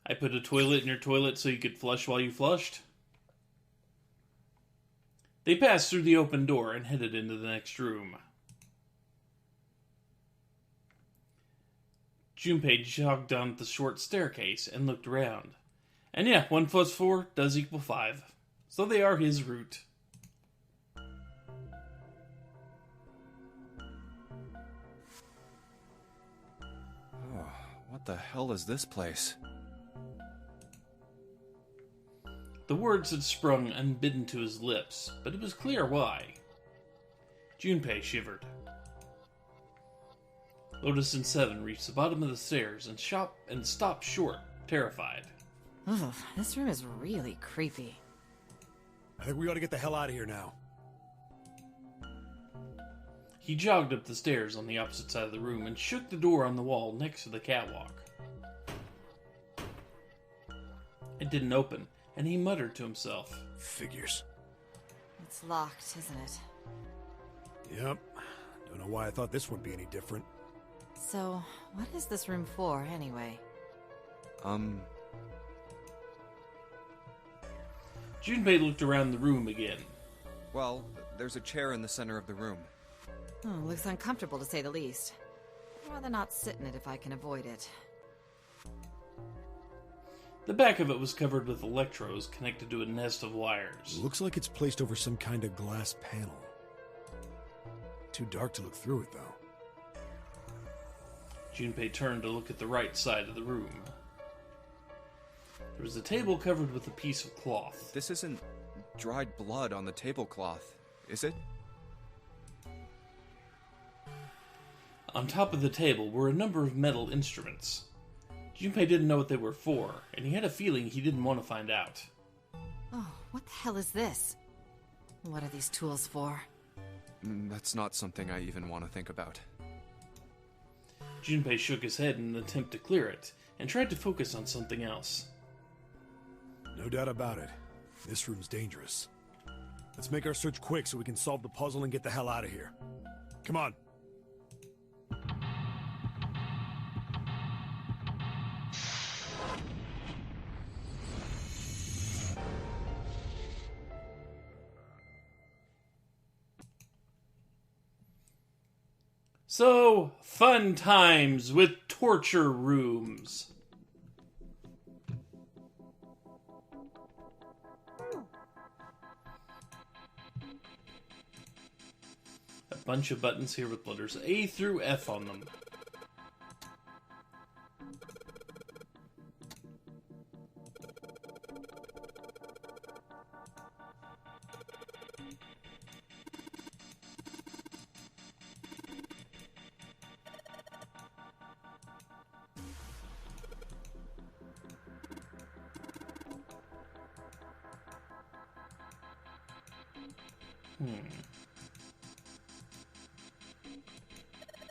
I put a toilet in your toilet so you could flush while you flushed. They passed through the open door and headed into the next room. Junpei jogged down the short staircase and looked around. And yeah, 1 plus 4 does equal 5. So they are his route. Oh, what the hell is this place? The words had sprung unbidden to his lips, but it was clear why. Junpei shivered. Lotus and Seven reached the bottom of the stairs and stopped short, terrified. Ugh, this room is really creepy. I think we ought to get the hell out of here now. He jogged up the stairs on the opposite side of the room and shook the door on the wall next to the catwalk. It didn't open, and he muttered to himself. Figures. It's locked, isn't it? Yep. Don't know why I thought this would be any different. So, what is this room for, anyway? Junpei looked around the room again. Well, there's a chair in the center of the room. Oh, looks uncomfortable to say the least. I'd rather not sit in it if I can avoid it. The back of it was covered with electrodes connected to a nest of wires. Looks like it's placed over some kind of glass panel. Too dark to look through it, though. Junpei turned to look at the right side of the room. There was a table covered with a piece of cloth. This isn't dried blood on the tablecloth, is it? On top of the table were a number of metal instruments. Junpei didn't know what they were for, and he had a feeling he didn't want to find out. Oh, what the hell is this? What are these tools for? That's not something I even want to think about. Junpei shook his head in an attempt to clear it, and tried to focus on something else. No doubt about it. This room's dangerous. Let's make our search quick so we can solve the puzzle and get the hell out of here. Come on. So, fun times with torture rooms. A bunch of buttons here with letters A through F on them.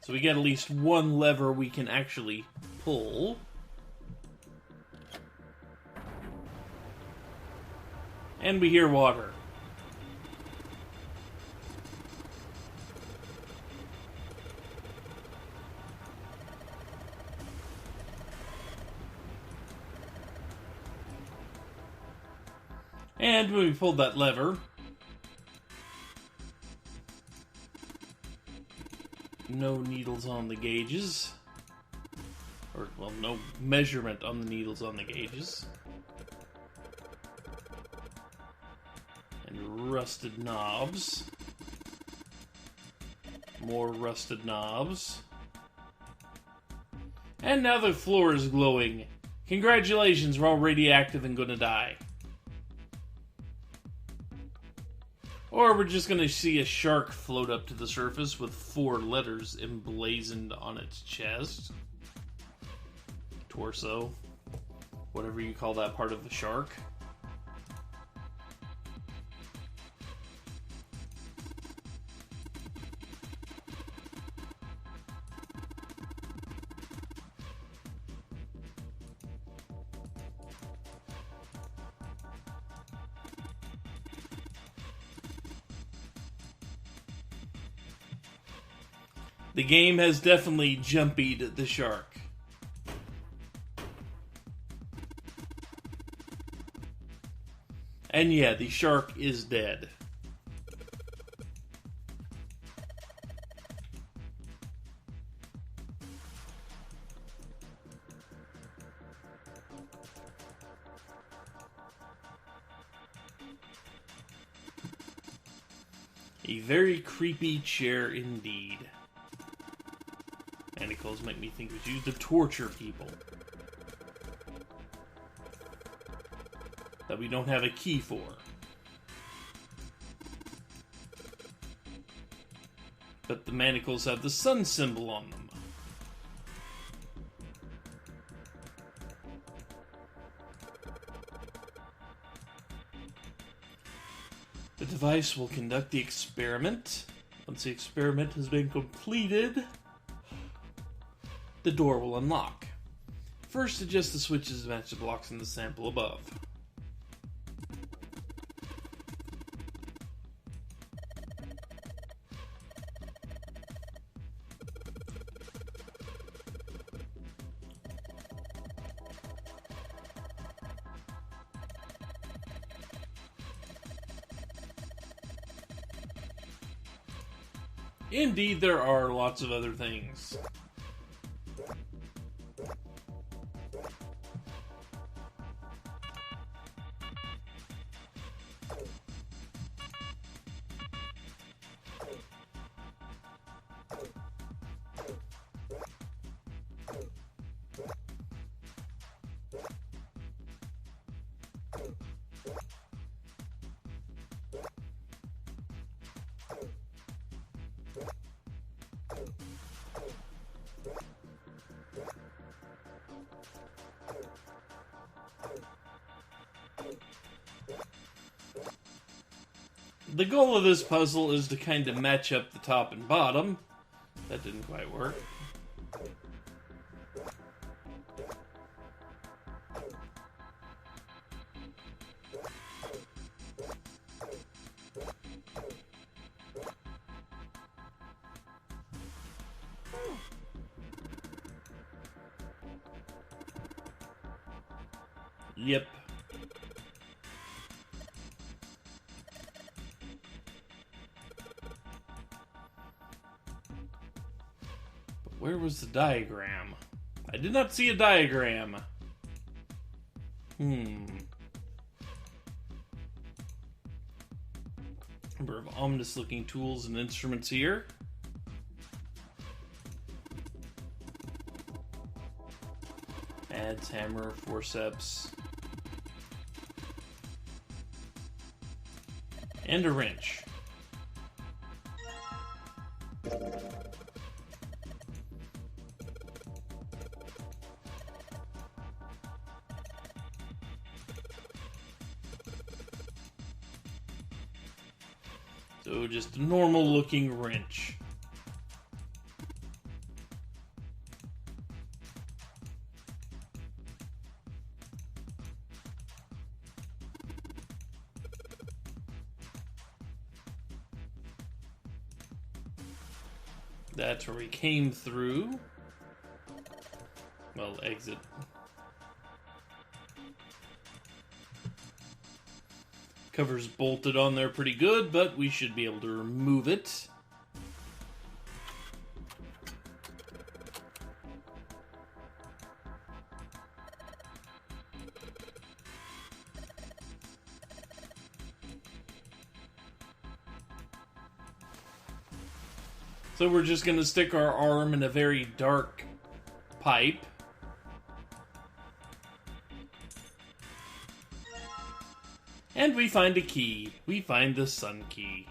So we get at least one lever we can actually pull. And we hear water. And when we pulled that lever, no needles on the gauges. Or, well, no measurement on the needles on the gauges. And rusted knobs. More rusted knobs. And now the floor is glowing. Congratulations, we're all radioactive and gonna die. Or we're just going to see a shark float up to the surface with 4 letters emblazoned on its chest. Torso. Whatever you call that part of the shark. The game has definitely jumpied the shark. And yeah, the shark is dead. A very creepy chair indeed. Manacles make me think it was used to torture people. That we don't have a key for. But the manacles have the sun symbol on them. The device will conduct the experiment. Once the experiment has been completed, the door will unlock. First, adjust the switches to match the blocks in the sample above. Indeed, there are lots of other things. The goal of this puzzle is to kind of match up the top and bottom. That didn't quite work. Yep. Where was the diagram? I did not see a diagram. Number of ominous looking tools and instruments here. Adze, hammer, forceps. And a wrench. So just a normal looking wrench. That's where we came through. Well, exit. Cover's bolted on there pretty good, but we should be able to remove it. So we're just going to stick our arm in a very dark pipe. And we find a key. We find the sun key.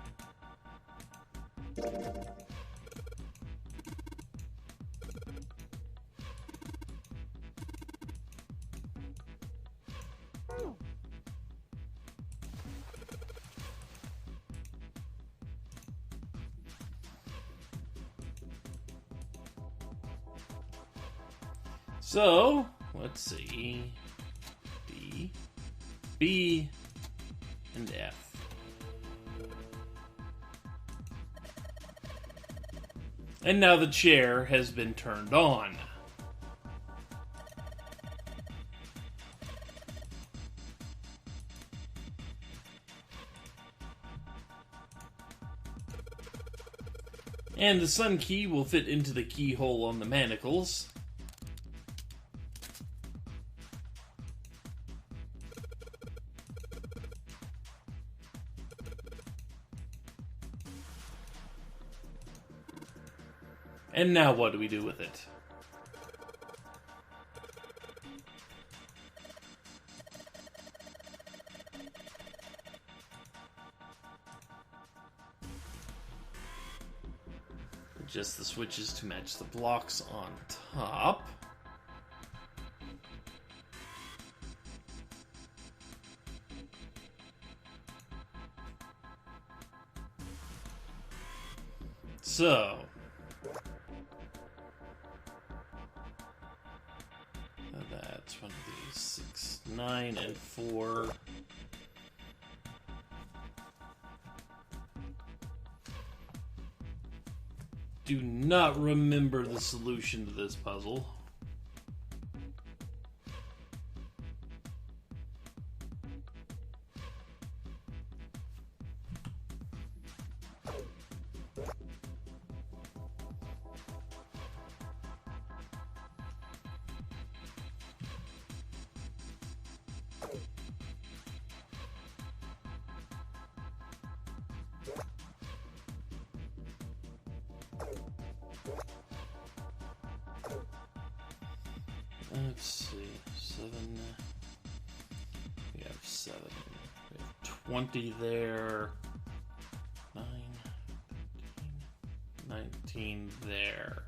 So, let's see. D, B, and F. And now the chair has been turned on. And the sun key will fit into the keyhole on the manacles. And now what do we do with it? Adjust the switches to match the blocks on top. So, that's one of these 6, 9, and 4. Do not remember the solution to this puzzle. Let's see, 7. We have 7. We have 20 there. 9, 13, 19 there.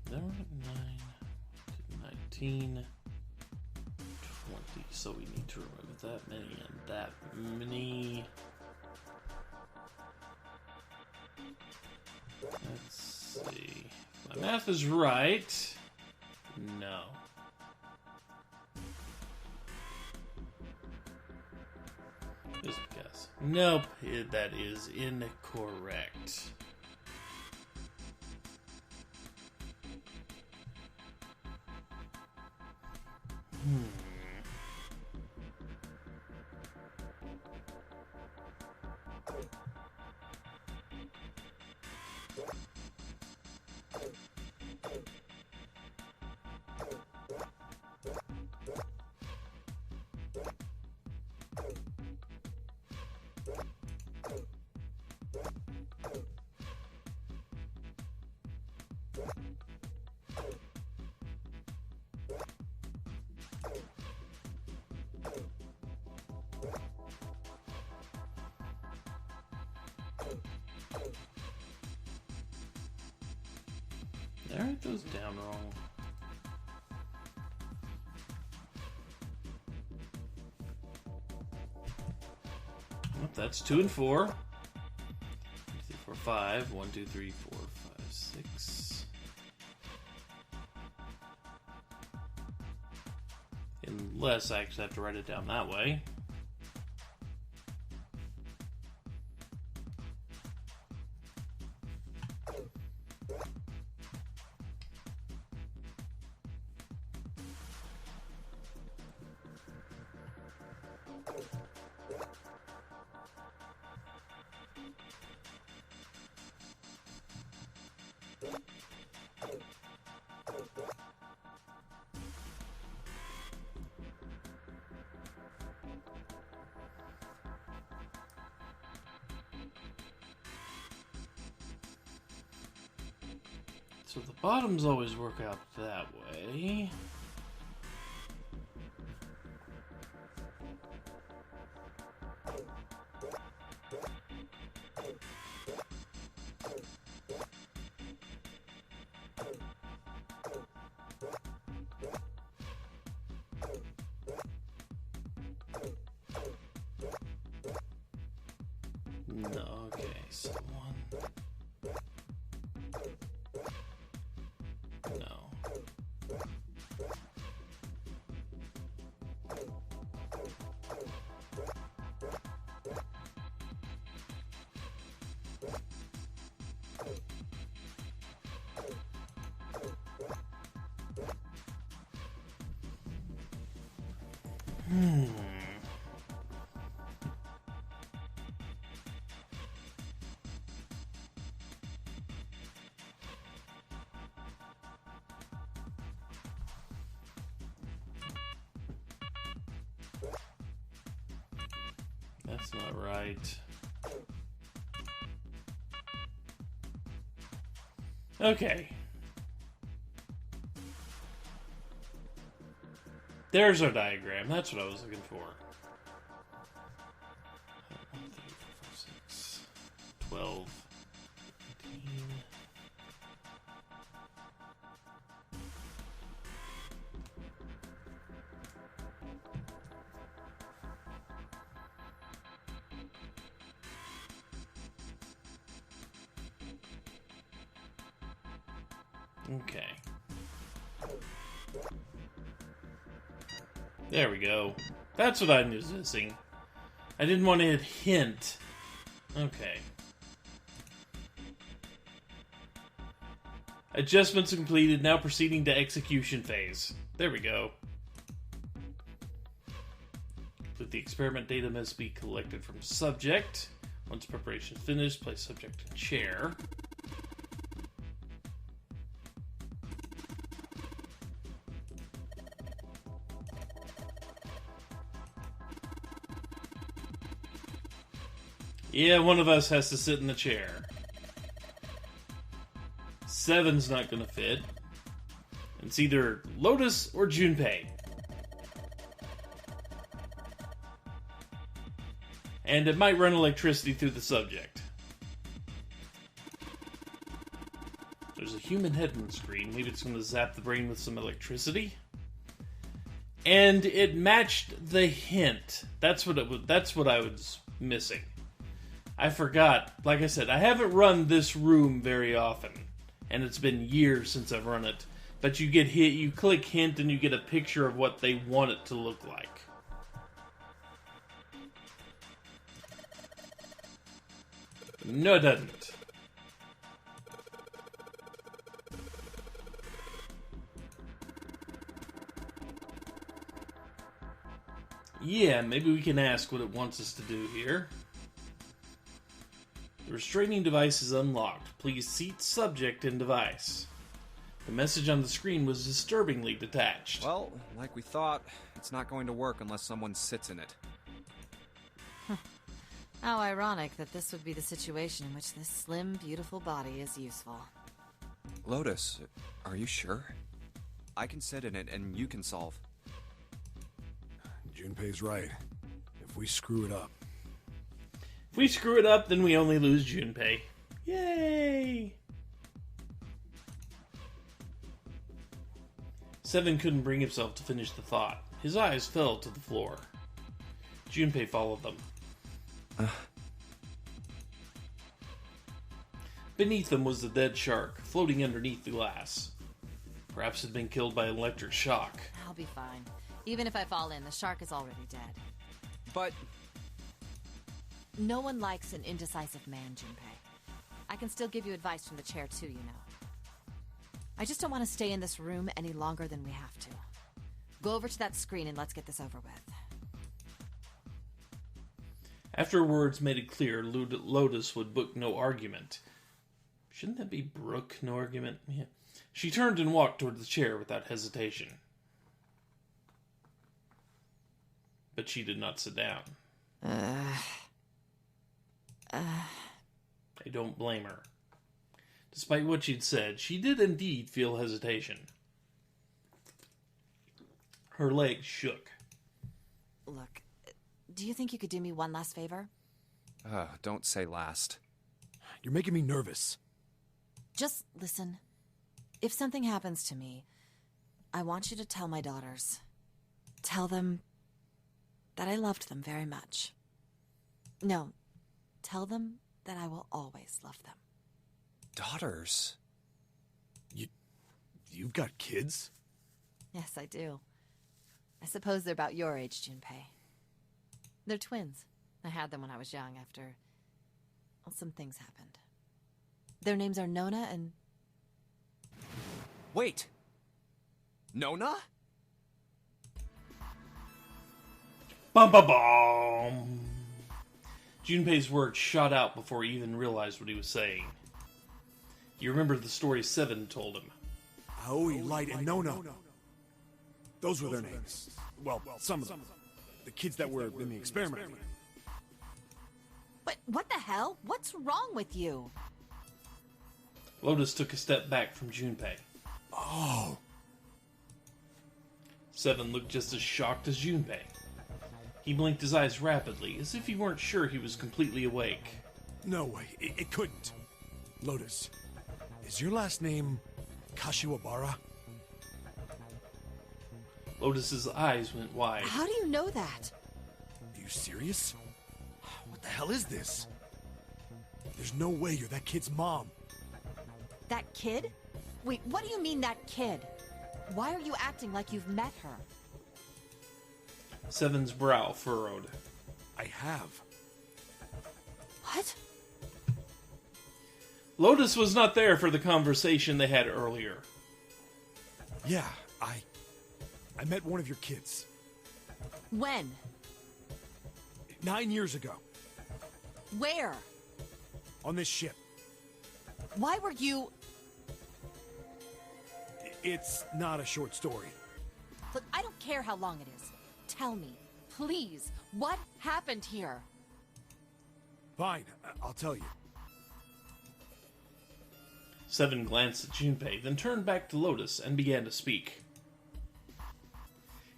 Then we're at 9, 19, 20. So we need to remove that many and that many. Let's see. If my math is right. No. Just a guess. Nope, that is incorrect. I write those down wrong. Well, that's 2 and 4. 1, 2, 3, 4, 5. 1, 2, 3, 4, 5, 6. Unless I actually have to write it down that way. So the bottoms always work out that way. No, okay, so 1. No. That's not right. Okay. There's our diagram. That's what I was looking for. 1, 2, 3, 4, 5, 6, 12, 18. Okay. There we go. That's what I was missing. I didn't want to hit hint. Okay. Adjustments completed. Now proceeding to execution phase. There we go. With the experiment data must be collected from subject. Once preparation is finished, place subject in chair. Yeah, one of us has to sit in the chair. 7's not gonna fit. It's either Lotus or Junpei. And it might run electricity through the subject. There's a human head on the screen. Maybe it's gonna zap the brain with some electricity. And it matched the hint. That's what I was missing. I forgot. Like I said, I haven't run this room very often. And it's been years since I've run it. But you get hit, you click hint, and you get a picture of what they want it to look like. No, it doesn't. Yeah, maybe we can ask what it wants us to do here. The restraining device is unlocked. Please seat subject and device. The message on the screen was disturbingly detached. Well, like we thought, it's not going to work unless someone sits in it. How ironic that this would be the situation in which this slim, beautiful body is useful. Lotus, are you sure? I can sit in it and you can solve. Junpei's right. If we screw it up... If we screw it up, then we only lose Junpei. Yay! 7 couldn't bring himself to finish the thought. His eyes fell to the floor. Junpei followed them. Beneath them was the dead shark, floating underneath the glass. Perhaps it had been killed by electric shock. I'll be fine. Even if I fall in, the shark is already dead. But... No one likes an indecisive man, Junpei. I can still give you advice from the chair too, you know. I just don't want to stay in this room any longer than we have to. Go over to that screen and let's get this over with. After words made it clear Lotus would book no argument. Shouldn't that be brook no argument? Yeah. She turned and walked toward the chair without hesitation. But she did not sit down. I don't blame her. Despite what she'd said, she did indeed feel hesitation. Her legs shook. Look, do you think you could do me one last favor? Don't say last. You're making me nervous. Just listen. If something happens to me, I want you to tell my daughters. Tell them that I loved them very much. No, tell them that I will always love them. Daughters? You've got kids? Yes, I do. I suppose they're about your age, Junpei. They're twins. I had them when I was young after... well, some things happened. Their names are Nona and... Wait! Nona? Bum bum bum! Junpei's words shot out before he even realized what he was saying. He remembered the story 7 told him. Aoi, Light, and Nona. Those were their names. Well, some of them. The kids that were in the experiment. But what the hell? What's wrong with you? Lotus took a step back from Junpei. Oh. Seven looked just as shocked as Junpei. He blinked his eyes rapidly, as if he weren't sure he was completely awake. No way. It couldn't. Lotus, is your last name Kashiwabara? Lotus's eyes went wide. How do you know that? Are you serious? What the hell is this? There's no way you're that kid's mom. That kid? Wait, what do you mean, that kid? Why are you acting like you've met her? Seven's brow furrowed. I have. What? Lotus was not there for the conversation they had earlier. Yeah, I met one of your kids. When? 9 years ago. Where? On this ship. Why were you... It's not a short story. Look, I don't care how long it is. Tell me, please, what happened here? Fine, I'll tell you. Seven glanced at Junpei, then turned back to Lotus and began to speak.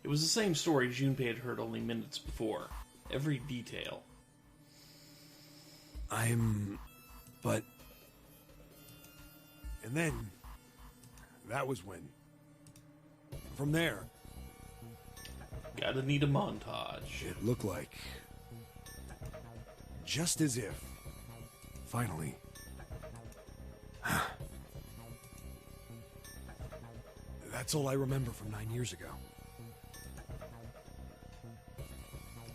It was the same story Junpei had heard only minutes before. Every detail. But... And then... That was when... From there... Gotta need a montage. It looked like... Just as if... Finally... That's all I remember from 9 years ago.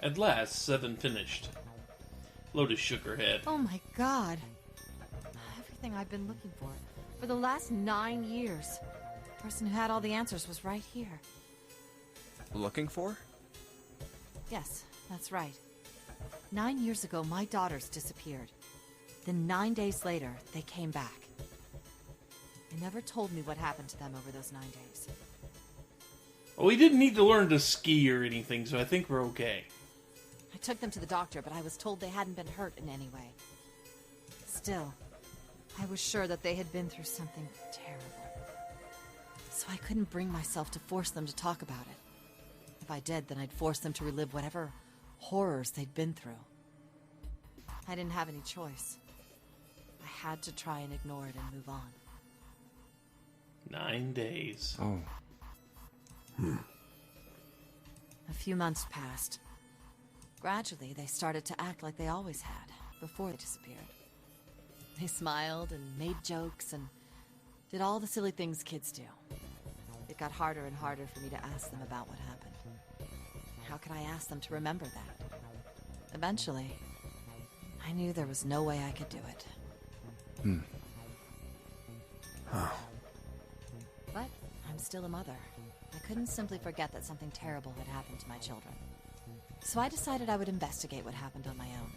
At last, Seven finished. Lotus shook her head. Oh my god. Everything I've been looking for the last 9 years. The person who had all the answers was right here. Looking for? Yes, that's right. 9 years ago, my daughters disappeared. Then 9 days later, they came back. They never told me what happened to them over those 9 days. Well, we didn't need to learn to ski or anything, so I think we're okay. I took them to the doctor, but I was told they hadn't been hurt in any way. Still, I was sure that they had been through something terrible. So I couldn't bring myself to force them to talk about it. If I did, then I'd force them to relive whatever horrors they'd been through. I didn't have any choice. I had to try and ignore it and move on. 9 days. Oh. A few months passed. Gradually, they started to act like they always had, before they disappeared. They smiled and made jokes and did all the silly things kids do. It got harder and harder for me to ask them about what happened. How could I ask them to remember that? Eventually, I knew there was no way I could do it. But I'm still a mother. I couldn't simply forget that something terrible had happened to my children. So I decided I would investigate what happened on my own.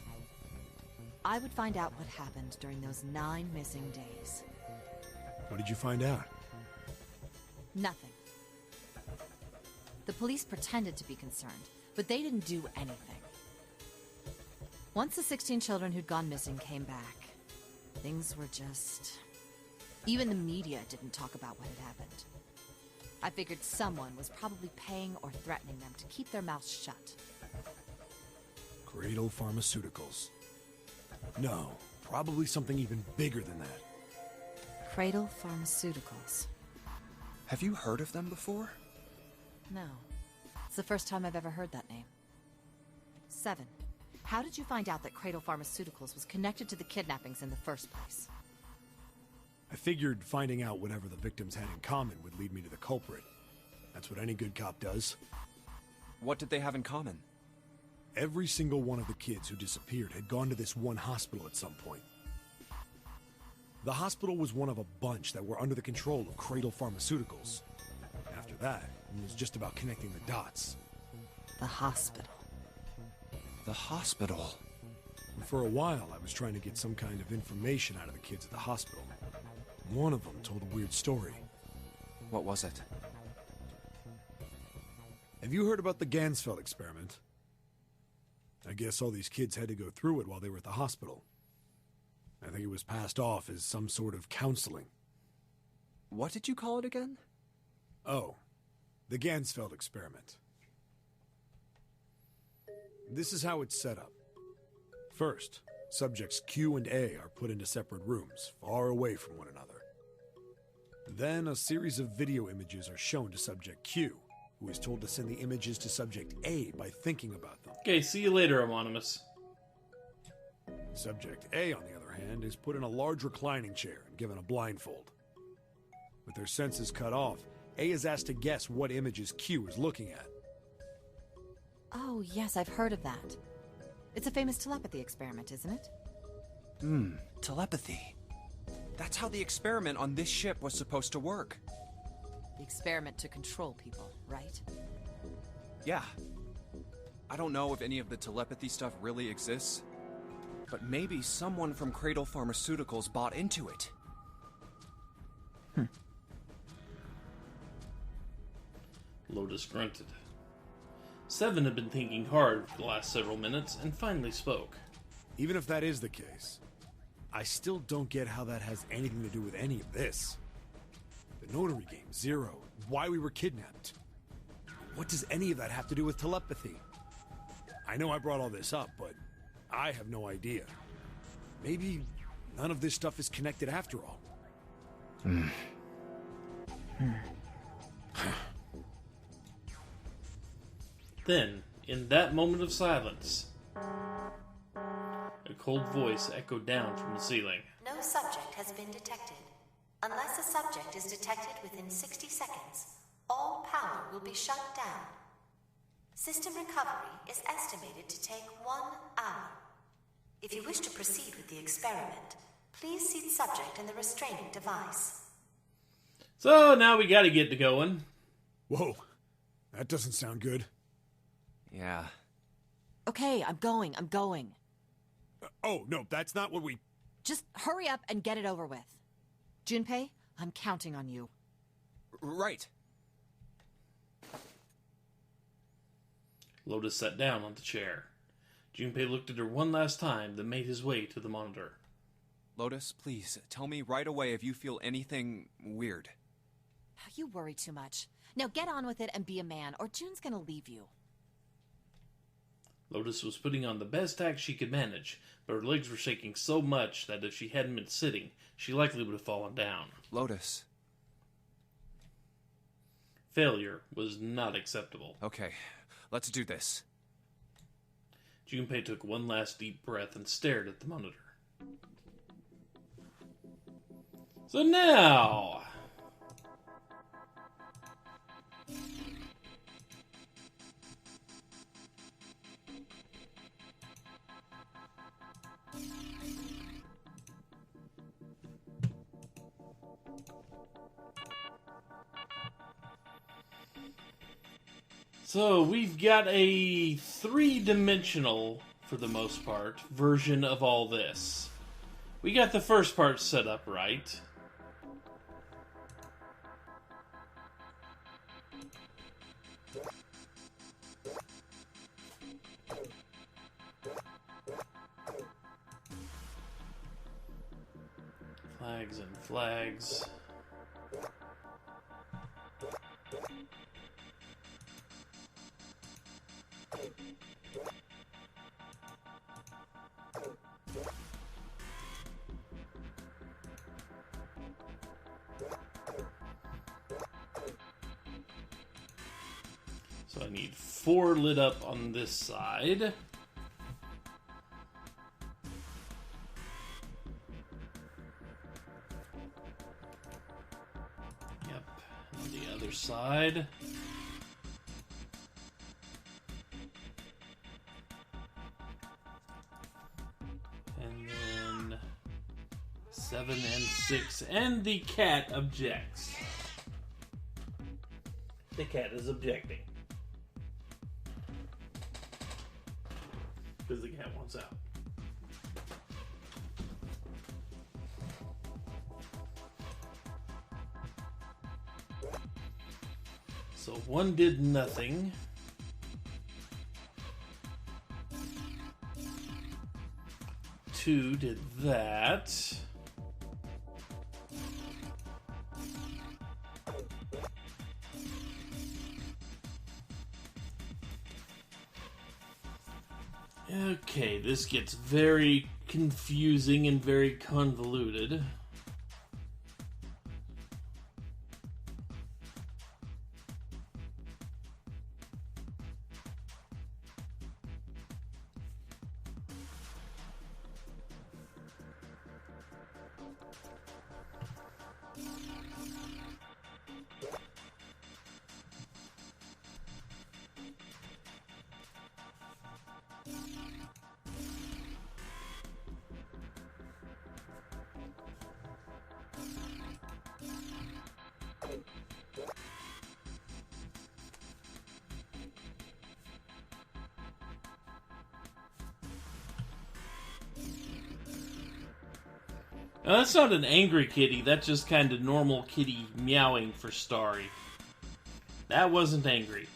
I would find out what happened during those 9 missing days. What did you find out? Nothing. The police pretended to be concerned, but they didn't do anything. Once the 16 children who'd gone missing came back, things were just... Even the media didn't talk about what had happened. I figured someone was probably paying or threatening them to keep their mouths shut. Cradle Pharmaceuticals. No, probably something even bigger than that. Cradle Pharmaceuticals. Have you heard of them before? No. It's the first time I've ever heard that name. 7. How did you find out that Cradle Pharmaceuticals was connected to the kidnappings in the first place? I figured finding out whatever the victims had in common would lead me to the culprit. That's what any good cop does. What did they have in common? Every single one of the kids who disappeared had gone to this one hospital at some point. The hospital was one of a bunch that were under the control of Cradle Pharmaceuticals. After that, it was just about connecting the dots. The hospital. The hospital. And for a while, I was trying to get some kind of information out of the kids at the hospital. One of them told a weird story. What was it? Have you heard about the Gansfeld experiment? I guess all these kids had to go through it while they were at the hospital. I think it was passed off as some sort of counseling. What did you call it again? Oh, the Gansfeld experiment. This is how it's set up. First, subjects Q and A are put into separate rooms, far away from one another. Then a series of video images are shown to subject Q, who is told to send the images to subject A by thinking about them. Okay, see you later, Anonymous. Subject A, on the other hand, is put in a large reclining chair and given a blindfold. With their senses cut off, A is asked to guess what images Q is looking at. Oh, yes, I've heard of that. It's a famous telepathy experiment, isn't it? Telepathy. That's how the experiment on this ship was supposed to work. The experiment to control people, right? Yeah. I don't know if any of the telepathy stuff really exists, but maybe someone from Cradle Pharmaceuticals bought into it. Lotus grunted. Seven had been thinking hard for the last several minutes and finally spoke. Even if that is the case, I still don't get how that has anything to do with any of this. The notary game, Zero, why we were kidnapped. What does any of that have to do with telepathy? I know I brought all this up, but I have no idea. Maybe none of this stuff is connected after all. Then, in that moment of silence, a cold voice echoed down from the ceiling. No subject has been detected. Unless a subject is detected within 60 seconds, all power will be shut down. System recovery is estimated to take 1 hour. If you wish to proceed with the experiment, please seat subject in the restraining device. So now we gotta get to going. Whoa, that doesn't sound good. Yeah. Okay, I'm going. Oh, no, that's not what we... Just hurry up and get it over with. Junpei, I'm counting on you. Right. Lotus sat down on the chair. Junpei looked at her one last time, then made his way to the monitor. Lotus, please, tell me right away if you feel anything weird. You worry too much. Now get on with it and be a man, or June's gonna leave you. Lotus was putting on the best act she could manage, but her legs were shaking so much that if she hadn't been sitting, she likely would have fallen down. Lotus. Failure was not acceptable. Okay, let's do this. Junpei took one last deep breath and stared at the monitor. So now... So, we've got a three-dimensional, for the most part, version of all this. We got the first part set up right. Flags and flags. So I need 4 lit up on this side. Yep, on the other side. And then 7 and 6. And the cat objects. The cat is objecting. Because the cat wants out. So 1 did nothing. 2 did that. Okay, this gets very confusing and very convoluted. Now, that's not an angry kitty, that's just kind of normal kitty meowing for Starry. That wasn't angry.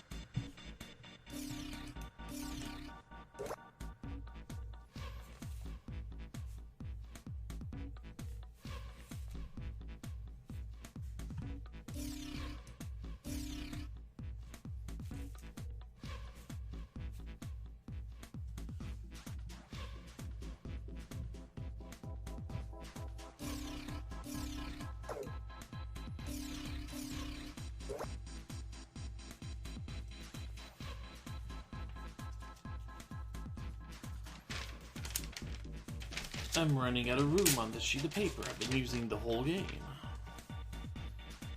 I'm running out of room on this sheet of paper. I've been using the whole game.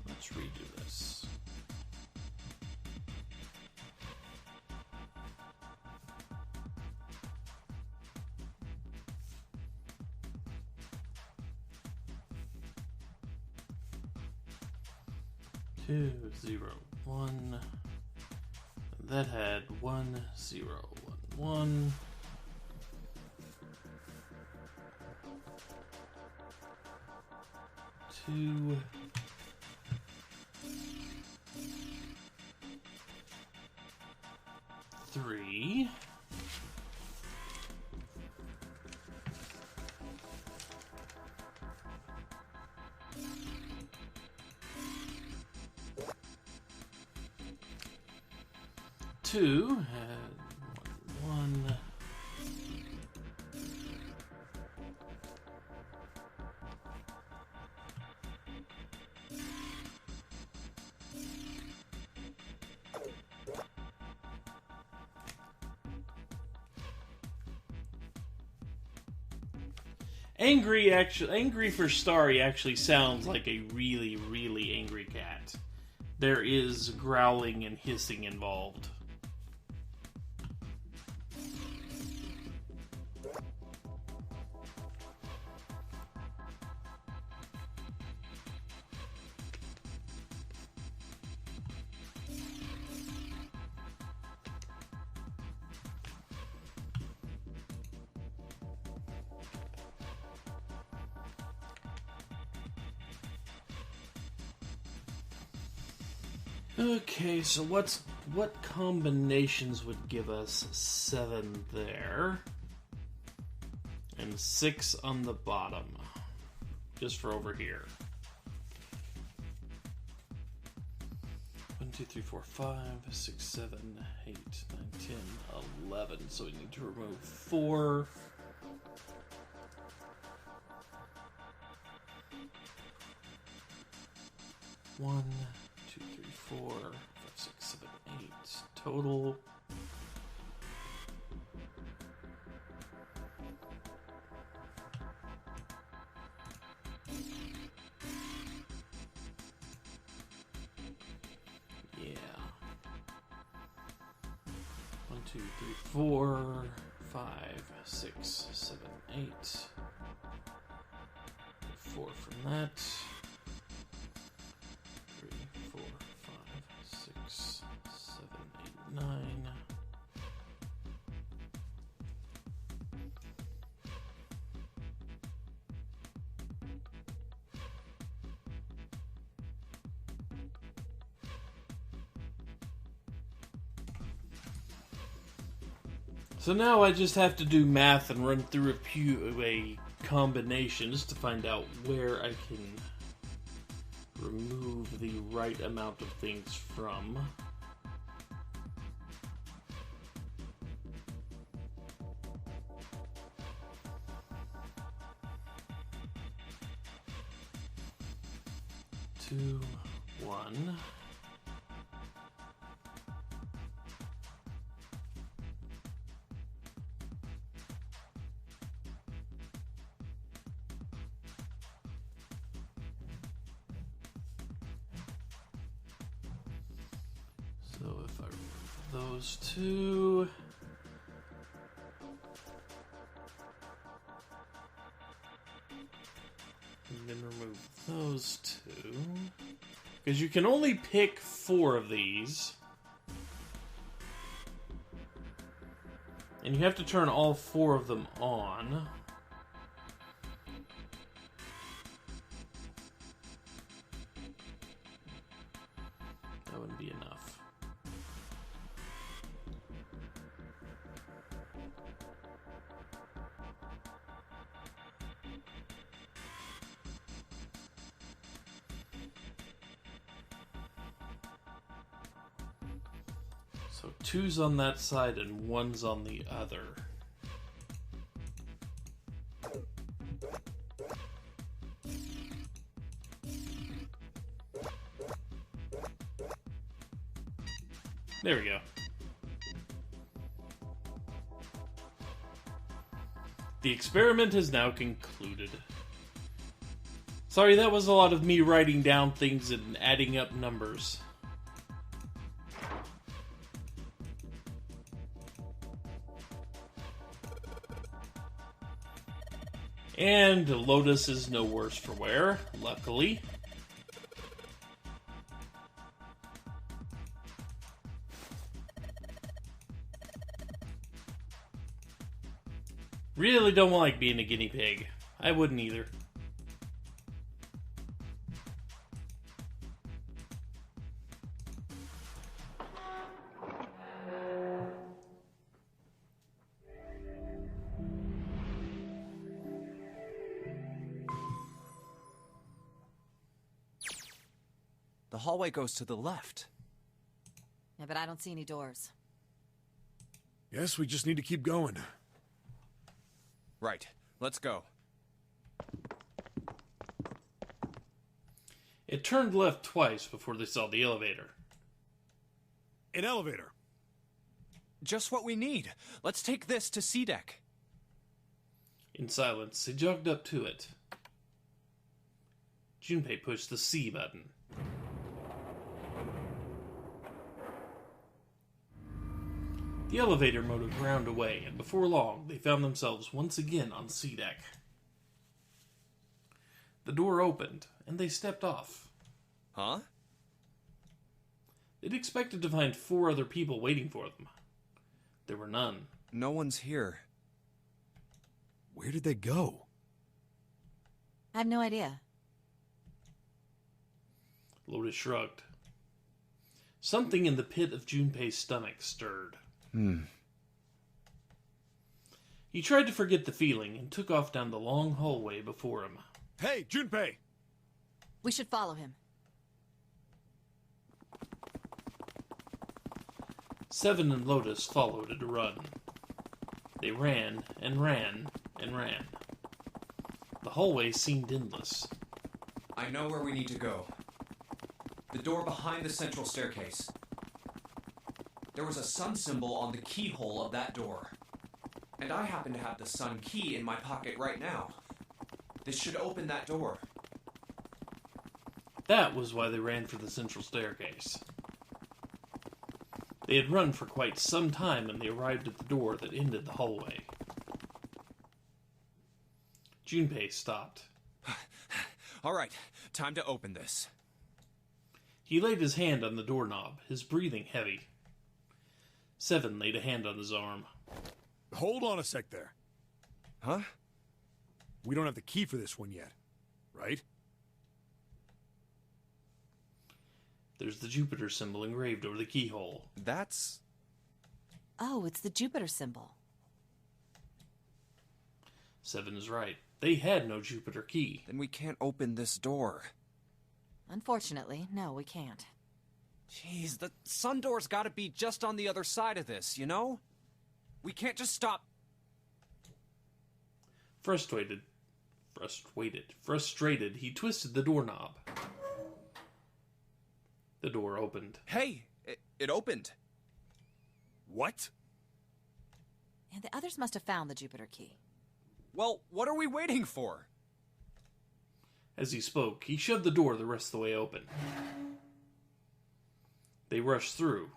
Let's redo this. Two, 0, 1. That had 1, 0, 1, 1. Two, 3. Two had 1. Angry for Starry actually sounds like a really, really angry cat. There is growling and hissing involved. Okay, so what combinations would give us 7 there? And 6 on the bottom. Just for over here. 1, 2, 3, 4, 5, 6, 7, 8, 9, 10, 11. So we need to remove 4. One, 2, 3, 4, 5, 6, 7, 8 total. Yeah. 1, 2, 3, 4, 5, 6, 7, 8. 4 from that. 3, 4, 5, 6, 7, 8, 9. So now I just have to do math and run through a combination just to find out where I can remove the right amount of things from. Two, one. So if I remove those two, and then remove those two, because you can only pick 4 of these, and you have to turn all 4 of them on. That wouldn't be enough. So 2's on that side and 1's on the other. There we go. The experiment is now concluded. Sorry, that was a lot of me writing down things and adding up numbers. And Lotus is no worse for wear, luckily. Really don't like being a guinea pig. I wouldn't either. The hallway goes to the left. Yeah, but I don't see any doors. Yes, we just need to keep going. Right. Let's go. It turned left twice before they saw the elevator. An elevator. Just what we need. Let's take this to C deck. In silence, they jogged up to it. Junpei pushed the C button. The elevator motor ground away, and before long, they found themselves once again on C deck. The door opened, and they stepped off. Huh? They'd expected to find 4 other people waiting for them. There were none. No one's here. Where did they go? I have no idea. Lotus shrugged. Something in the pit of Junpei's stomach stirred. He tried to forget the feeling and took off down the long hallway before him. Hey, Junpei! We should follow him. Seven and Lotus followed at a run. They ran and ran and ran. The hallway seemed endless. I know where we need to go. The door behind the central staircase. There was a sun symbol on the keyhole of that door. And I happen to have the sun key in my pocket right now. This should open that door. That was why they ran for the central staircase. They had run for quite some time when they arrived at the door that ended the hallway. Junpei stopped. All right, time to open this. He laid his hand on the doorknob, his breathing heavy. Seven laid a hand on his arm. Hold on a sec there. Huh? We don't have the key for this one yet, right? There's the Jupiter symbol engraved over the keyhole. That's... Oh, it's the Jupiter symbol. Seven is right. They had no Jupiter key. Then we can't open this door. Unfortunately, no, we can't. Jeez, the sun door's gotta be just on the other side of this, you know? We can't just stop... Frustrated, he twisted the doorknob. The door opened. Hey, it opened. What? And the others must have found the Jupiter key. Well, what are we waiting for? As he spoke, he shoved the door the rest of the way open. They rushed through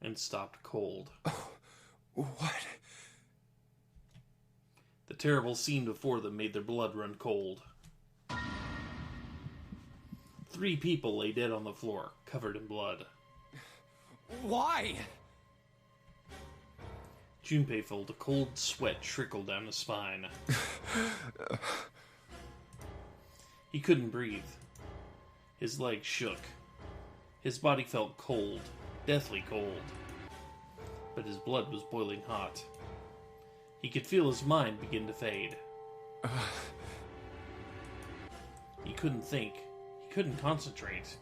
and stopped cold. What? The terrible scene before them made their blood run cold. 3 people lay dead on the floor, covered in blood. Why? Junpei felt a cold sweat trickle down his spine. He couldn't breathe. His legs shook. His body felt cold, deathly cold. But his blood was boiling hot. He could feel his mind begin to fade. He couldn't think. He couldn't concentrate.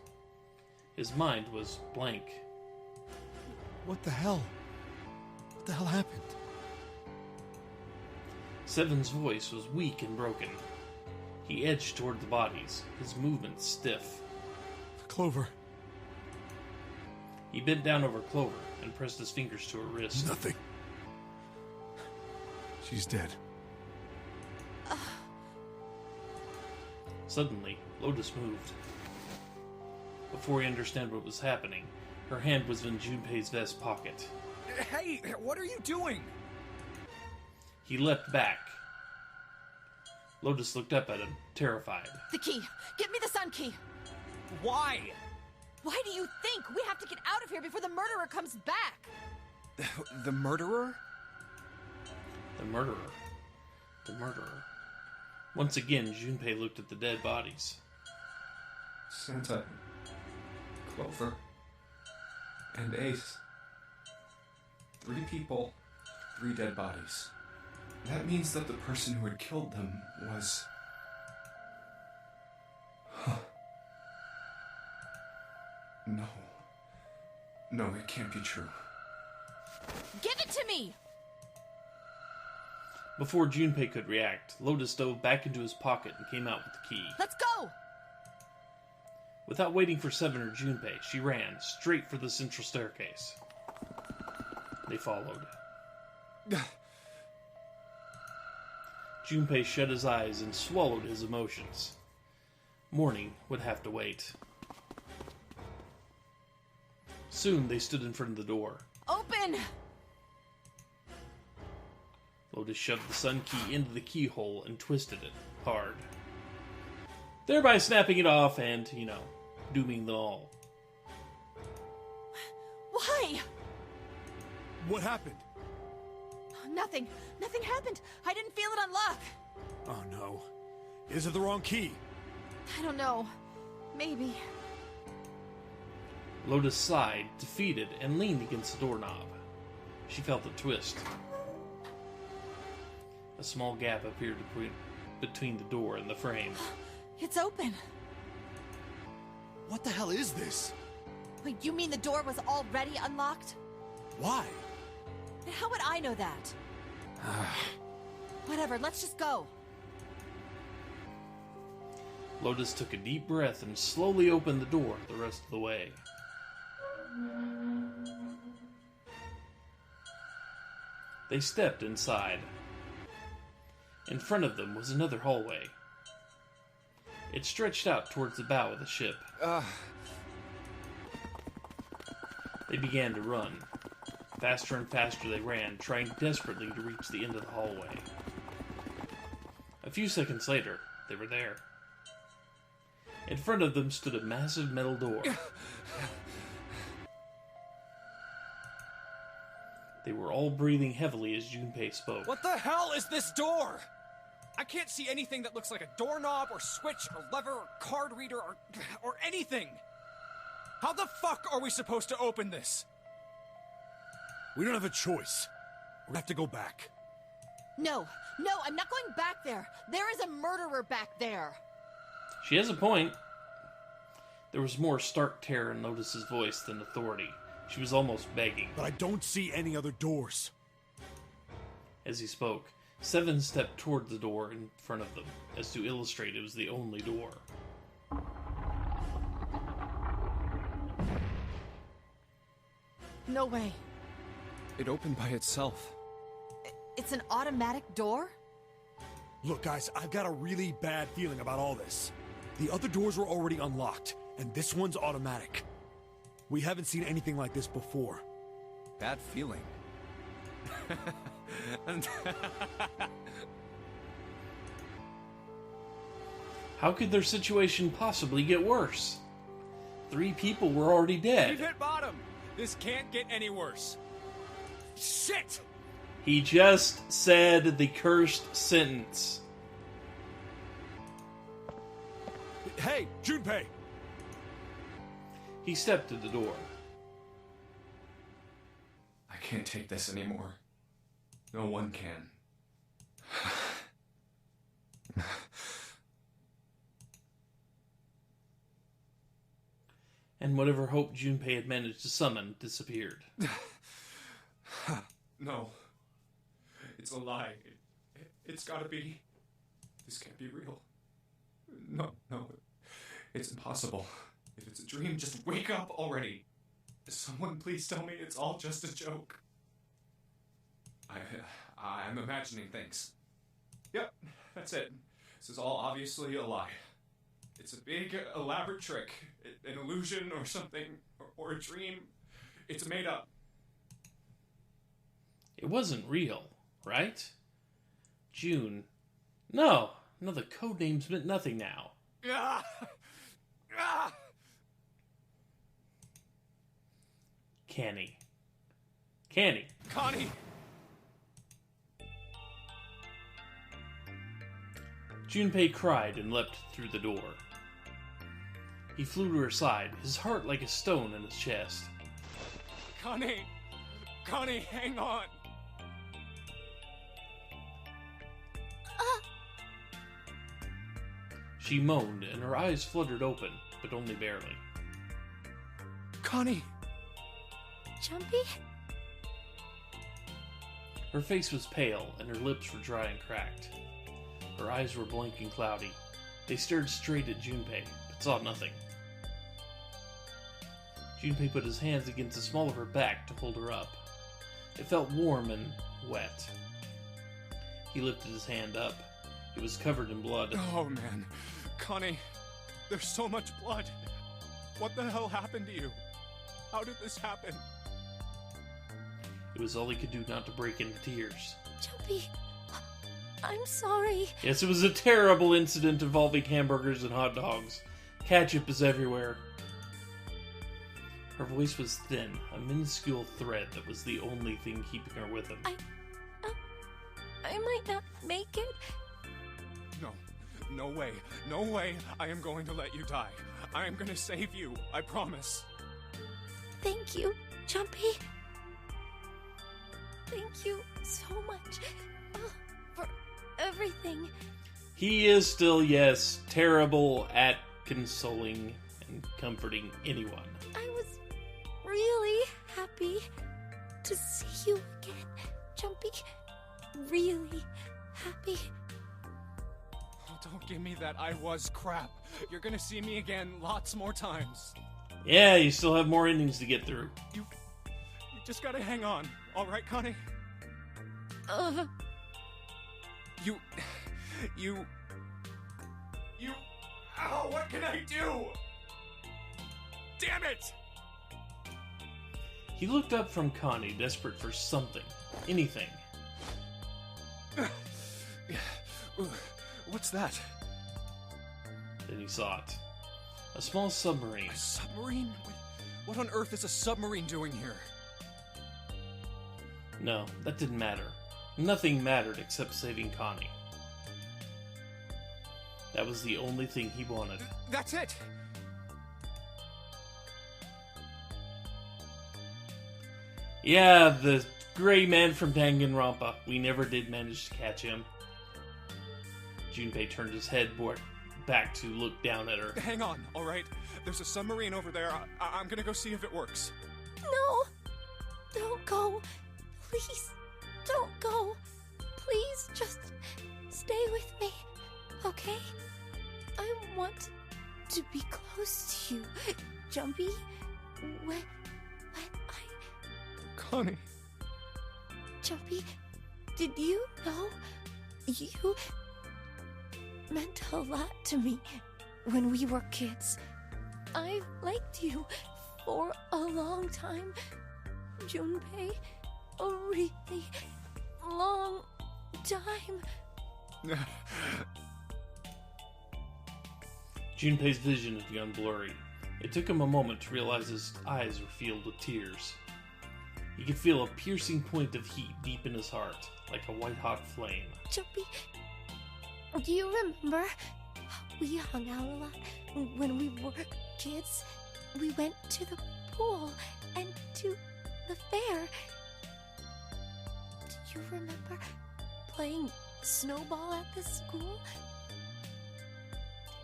His mind was blank. What the hell? What the hell happened? Seven's voice was weak and broken. He edged toward the bodies, his movements stiff. Clover. He bent down over Clover and pressed his fingers to her wrist. Nothing. She's dead. Suddenly, Lotus moved. Before he understood what was happening, her hand was in Junpei's vest pocket. Hey, what are you doing? He leapt back. Lotus looked up at him, terrified. The key! Give me the sun key! Why? Why do you think? We have to get out of here before the murderer comes back! The murderer? The murderer. The murderer. Once again, Junpei looked at the dead bodies. Santa, Clover, and Ace. 3 people, 3 dead bodies. That means that the person who had killed them was... No. No, it can't be true. Give it to me! Before Junpei could react, Lotus dove back into his pocket and came out with the key. Let's go! Without waiting for Seven or Junpei, she ran straight for the central staircase. They followed. Junpei shut his eyes and swallowed his emotions. Morning would have to wait. Soon they stood in front of the door. Open! Lotus shoved the sun key into the keyhole and twisted it hard, thereby snapping it off and, dooming them all. Why? What happened? Nothing. Nothing happened. I didn't feel it unlock. Oh no. Is it the wrong key? I don't know. Maybe. Lotus sighed, defeated, and leaned against the doorknob. She felt the twist. A small gap appeared between the door and the frame. It's open. What the hell is this? Wait, you mean the door was already unlocked? Why? And how would I know that? Whatever, let's just go. Lotus took a deep breath and slowly opened the door the rest of the way. They stepped inside. In front of them was another hallway. It stretched out towards the bow of the ship. They began to run. Faster and faster they ran, trying desperately to reach the end of the hallway. A few seconds later, they were there. In front of them stood a massive metal door. They were all breathing heavily as Junpei spoke. What the hell is this door? I can't see anything that looks like a doorknob or switch or lever or card reader or anything. How the fuck are we supposed to open this? We don't have a choice. We have to go back. No, I'm not going back there. There is a murderer back there. She has a point. There was more stark terror in Lotus's voice than authority. She was almost begging. But I don't see any other doors. As he spoke, Seven stepped toward the door in front of them, as to illustrate it was the only door. No way. It opened by itself. It's an automatic door? Look, guys, I've got a really bad feeling about all this. The other doors were already unlocked, and this one's automatic. We haven't seen anything like this before. Bad feeling. How could their situation possibly get worse? 3 people were already dead. We've hit bottom. This can't get any worse. Shit! He just said the cursed sentence. Hey, Junpei! He stepped to the door. I can't take this anymore. No one can. And whatever hope Junpei had managed to summon disappeared. No. It's a lie. It's gotta be. This can't be real. No. It's impossible. If it's a dream, just wake up already. Someone please tell me it's all just a joke. I'm imagining things. Yep, that's it. This is all obviously a lie. It's a big, elaborate trick. An illusion or something, or a dream. It's made up. It wasn't real, right? June. No, the code names meant nothing now. Canny. Connie! Junpei cried and leapt through the door. He flew to her side, his heart like a stone in his chest. Connie, hang on! She moaned, and her eyes fluttered open, but only barely. Connie! Jumpy? Her face was pale, and her lips were dry and cracked. Her eyes were blank and cloudy. They stared straight at Junpei, but saw nothing. Junpei put his hands against the small of her back to hold her up. It felt warm and wet. He lifted his hand up. It was covered in blood. Oh man, Connie, there's so much blood. What the hell happened to you? How did this happen? It was all he could do not to break into tears. Jumpy, I'm sorry. Yes, it was a terrible incident involving hamburgers and hot dogs. Ketchup is everywhere. Her voice was thin, a minuscule thread that was the only thing keeping her with him. I might not make it. No way. I am going to let you die. I am going to save you. I promise. Thank you, Jumpy. Thank you so much for everything. He is still, yes, terrible at consoling and comforting anyone. I was really happy to see you again, Jumpy. Really happy. Oh, don't give me that I was crap. You're gonna see me again lots more times. Yeah, you still have more endings to get through. You just gotta hang on. All right, Connie? You... Ow, what can I do? Damn it! He looked up from Connie, desperate for something. Anything. What's that? Then he saw it. A small submarine. A submarine? What on earth is a submarine doing here? No, that didn't matter. Nothing mattered except saving Connie. That was the only thing he wanted. That's it! Yeah, the gray man from Danganronpa. We never did manage to catch him. Junpei turned his head back to look down at her. Hang on, alright? There's a submarine over there. I'm gonna go see if it works. No! Don't go. Please, don't go. Please, just stay with me, okay? I want to be close to you, Jumpy. When I... Connie. Jumpy, did you know you meant a lot to me when we were kids? I've liked you for a long time, Junpei. A really long time. Junpei's vision had gone blurry. It took him a moment to realize his eyes were filled with tears. He could feel a piercing point of heat deep in his heart, like a white-hot flame. Jumpy, do you remember how we hung out a lot when we were kids? We went to the pool and to the fair. Do you remember playing snowball at the school?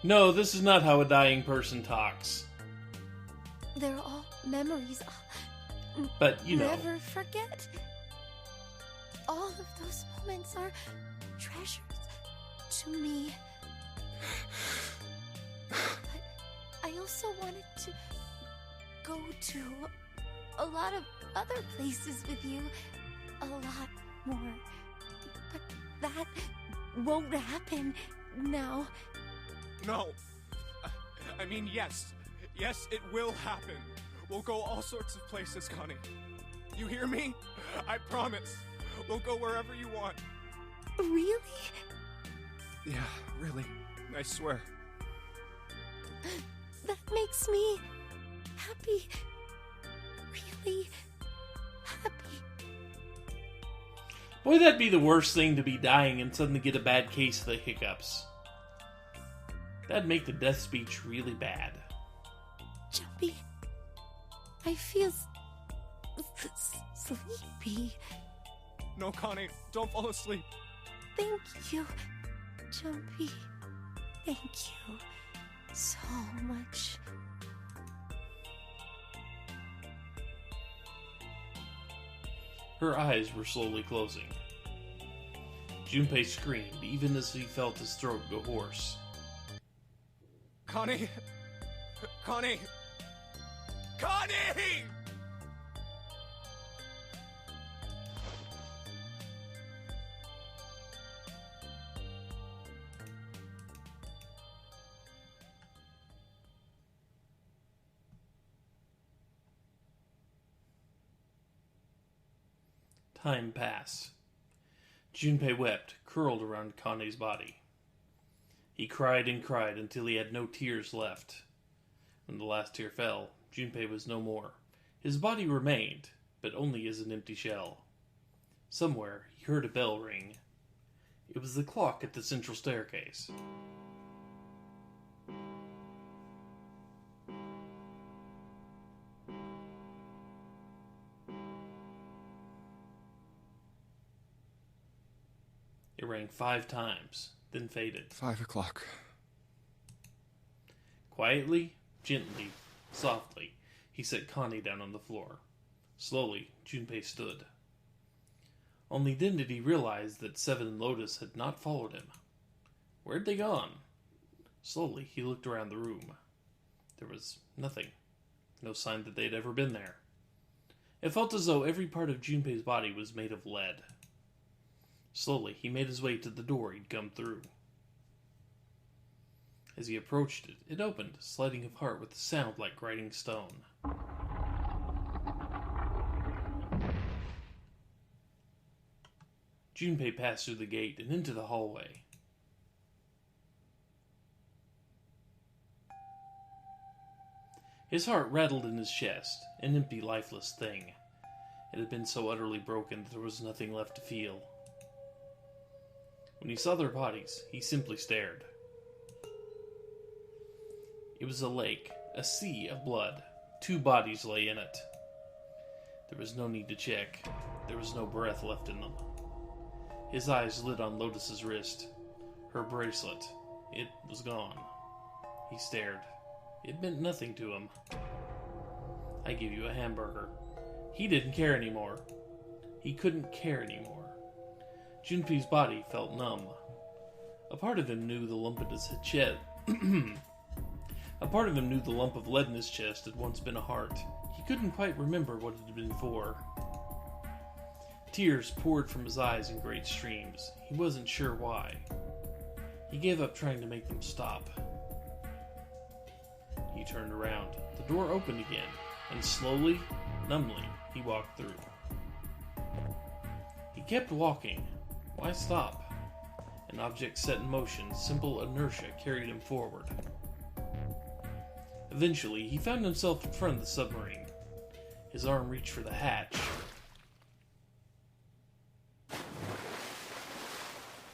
No, this is not how a dying person talks. They're all memories. But, you know. Never forget. All of those moments are treasures to me. But I also wanted to go to a lot of other places with you. A lot more. But that won't happen now. No. I mean, yes. Yes, it will happen. We'll go all sorts of places, Connie. You hear me? I promise. We'll go wherever you want. Really? Yeah, really. I swear. That makes me happy. Really happy. Boy, that'd be the worst thing, to be dying and suddenly get a bad case of the hiccups. That'd make the death speech really bad. Jumpy, I feel sleepy. No, Connie, don't fall asleep. Thank you, Jumpy. Thank you so much. Her eyes were slowly closing. Junpei screamed, even as he felt his throat go hoarse. Connie! Connie! Connie! Time passed. Junpei wept, curled around Connie's body. He cried and cried until he had no tears left. When the last tear fell, Junpei was no more. His body remained, but only as an empty shell. Somewhere he heard a bell ring. It was the clock at the central staircase. It rang 5 times, then faded. 5 o'clock. Quietly, gently, softly, he set Connie down on the floor. Slowly, Junpei stood. Only then did he realize that Seven and Lotus had not followed him. Where'd they gone? Slowly, he looked around the room. There was nothing. No sign that they'd ever been there. It felt as though every part of Junpei's body was made of lead. Slowly, he made his way to the door he'd come through. As he approached it, it opened, sliding apart with a sound like grinding stone. Junpei passed through the gate and into the hallway. His heart rattled in his chest, an empty, lifeless thing. It had been so utterly broken that there was nothing left to feel. When he saw their bodies, he simply stared. It was a lake, a sea of blood. 2 bodies lay in it. There was no need to check. There was no breath left in them. His eyes lit on Lotus's wrist. Her bracelet. It was gone. He stared. It meant nothing to him. I give you a hamburger. He didn't care anymore. He couldn't care anymore. Junpei's body felt numb. A part of him knew the lump in his chest. A part of him knew the lump of lead in his chest had once been a heart. He couldn't quite remember what it had been for. Tears poured from his eyes in great streams. He wasn't sure why. He gave up trying to make them stop. He turned around. The door opened again, and slowly, numbly, he walked through. He kept walking. Why stop? An object set in motion, simple inertia carried him forward. Eventually, he found himself in front of the submarine. His arm reached for the hatch.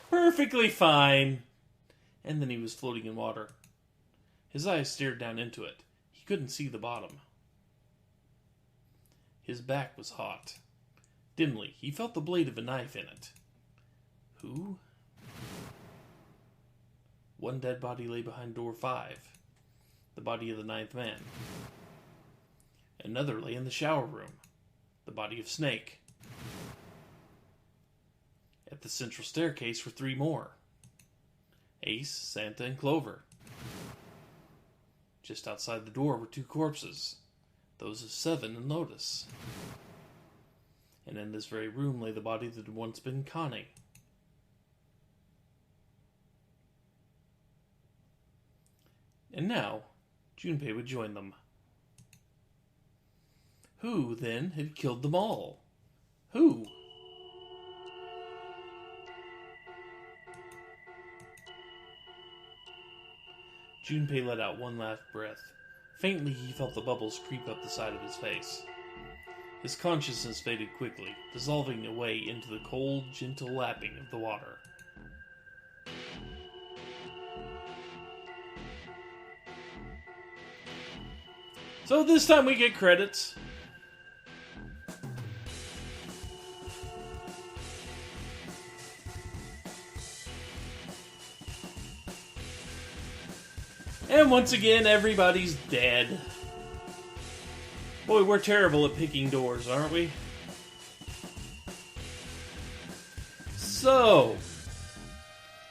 Perfectly fine. And then he was floating in water. His eyes stared down into it. He couldn't see the bottom. His back was hot. Dimly, he felt the blade of a knife in it. Who? One dead body lay behind door 5. The body of the 9th man. Another lay in the shower room. The body of Snake. At the central staircase were 3 more. Ace, Santa, and Clover. Just outside the door were 2 corpses. Those of Seven and Lotus. And in this very room lay the body that had once been Connie. And now, Junpei would join them. Who, then, had killed them all? Who? Junpei let out one last breath. Faintly, he felt the bubbles creep up the side of his face. His consciousness faded quickly, dissolving away into the cold, gentle lapping of the water. So this time we get credits. And once again, everybody's dead. Boy, we're terrible at picking doors, aren't we? So,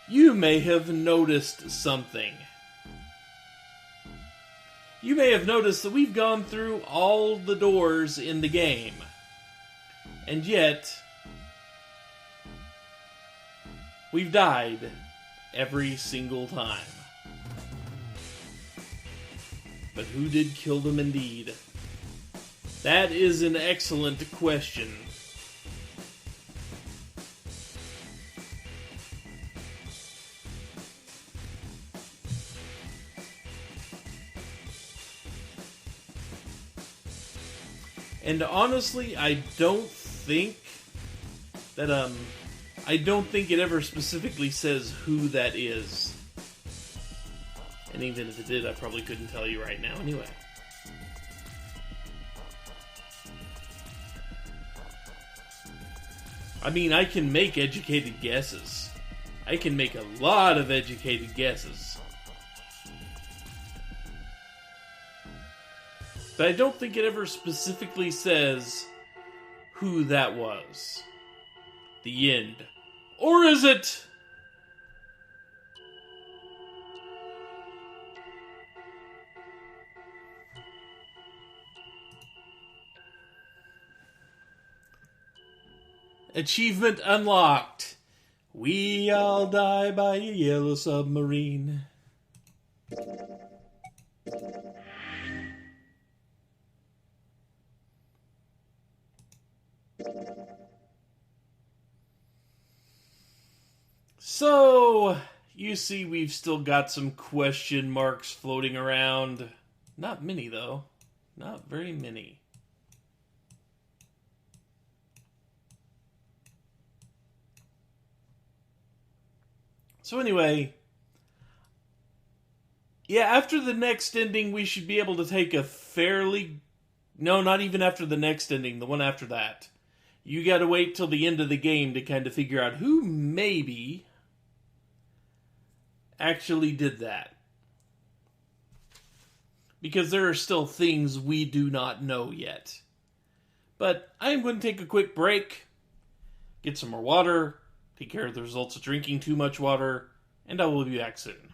you may have noticed something. You may have noticed that we've gone through all the doors in the game. And yet, we've died every single time. But who did kill them indeed? That is an excellent question. And honestly, I don't think that, I don't think it ever specifically says who that is. And even if it did, I probably couldn't tell you right now anyway. I mean, I can make educated guesses. I can make a lot of educated guesses. But I don't think it ever specifically says who that was. The end. Or is it? Achievement unlocked. We all die by a yellow submarine. So, you see we've still got some question marks floating around. Not many, though. Not very many. So anyway, yeah, after the next ending, we should be able to take a fairly No, not even after the next ending, the one after that. You gotta wait till the end of the game to kind of figure out who maybe actually did that. Because there are still things we do not know yet. But I am going to take a quick break, get some more water, take care of the results of drinking too much water, and I will be back soon.